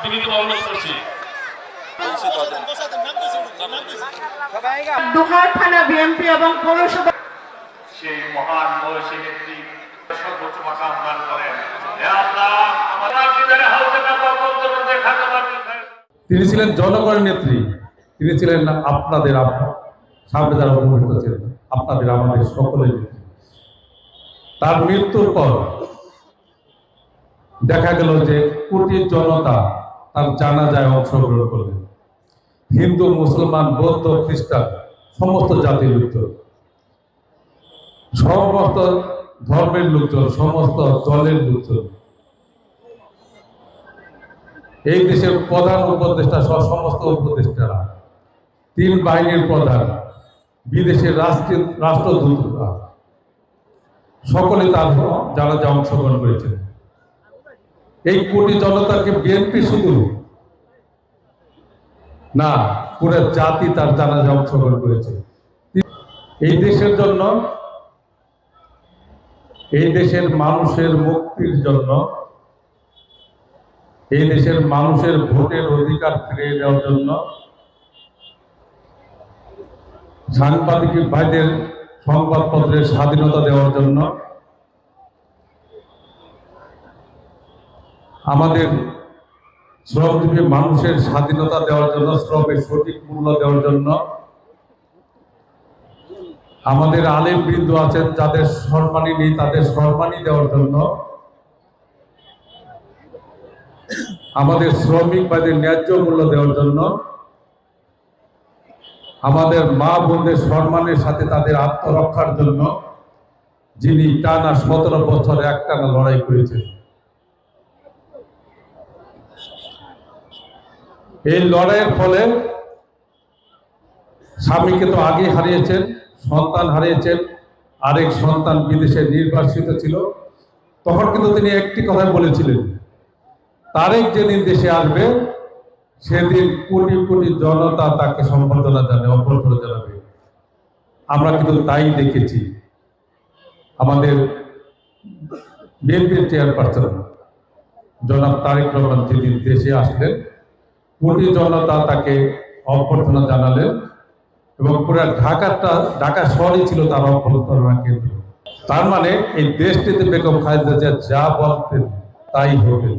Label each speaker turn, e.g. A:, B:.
A: বিনীত অনুরোধ করছি।
B: দোহার থানা বিএনপি এবং পৌরসভা
A: সেই মহান মনীষী নেত্রী সর্বোচ্চ মাকাম দান করেন। হে আল্লাহ, আমাদের বিদায় হাউসে কাপড় দেখা তোমার।
C: তিনি ছিলেন জনগণের নেত্রী, তিনি ছিলেন আপনাদের সামনে যারা উপস্থিত ছিলেন, আপনাদের আমাদের সকলের নেত্রী। তার মৃত্যুর পর দেখা গেল যে কোটি জনতা তার জানাজায় অংশগ্রহণ করলেন। হিন্দু, মুসলমান, বৌদ্ধ, খ্রিস্টান সমস্ত জাতির লোকজন, সমস্ত ধর্মের লোকজন, সমস্ত দলের লোকজন, এই দেশের প্রধান উপদেষ্টা সহ সমস্ত উপদেষ্টারা, তিন বাহিনীর প্রধান, বিদেশের রাষ্ট্রদূতরা সকলে তার জানাজা অংশগ্রহণ করেছেন। এই কোটি জনতাকে বিএনপি শুধু না, পুরো জাতি তার জানাজা অংশগ্রহণ করেছে। এই দেশের জন্য, এই দেশের মানুষের মুক্তির জন্য, এই দেশের মানুষের ভোটের অধিকার ফিরিয়ে দেওয়ার জন্য, সাংবাদিক ভাইদের সংবাদপত্রের স্বাধীনতা দেওয়ার জন্য, আমাদের শ্রমজীবী মানুষের স্বাধীনতা দেওয়ার জন্য, শ্রমের সঠিক মূল্য দেওয়ার জন্য, আমাদের আলেম বৃন্দ আছেন যাদের সম্মানী নেই তাদের সম্মানী দেওয়ার জন্য, আমাদের শ্রমিক ভাইদের ন্যায্য মূল্য দেওয়ার জন্য, আমাদের মা বোনদের সম্মানের সাথে তাদের আত্মরক্ষার জন্য যিনি টানা 17 বছর একটানা লড়াই করেছেন। এই লড়াইয়ের ফলে স্বামীকে তো আগে হারিয়েছেন, সন্তান হারিয়েছেন, আরেক সন্তান বিদেশে নির্বাসিত ছিল। তখন কিন্তু তিনি একটি কথা বলেছিলেন, তারেক যেদিন দেশে আসবে সেদিন কোটি কোটি জনতা তাকে সম্বর্ধনা জানাবে, অভ্যর্থনা জানাবে। আমরা কিন্তু তাই দেখেছি। আমাদের বিএনপির চেয়ারপারসন জনাব তারেক রহমান যেদিন দেশে আসলেন, কোটি জনতা তাকে অভ্যর্থনা জানালেন এবং পুরো ঢাকা শহরই ছিল তার অভ্যর্থনা কেন্দ্র। তার মানে এই দেশটিতে বেগম খালেদা জিয়া যা বলতেন তাই হতেন।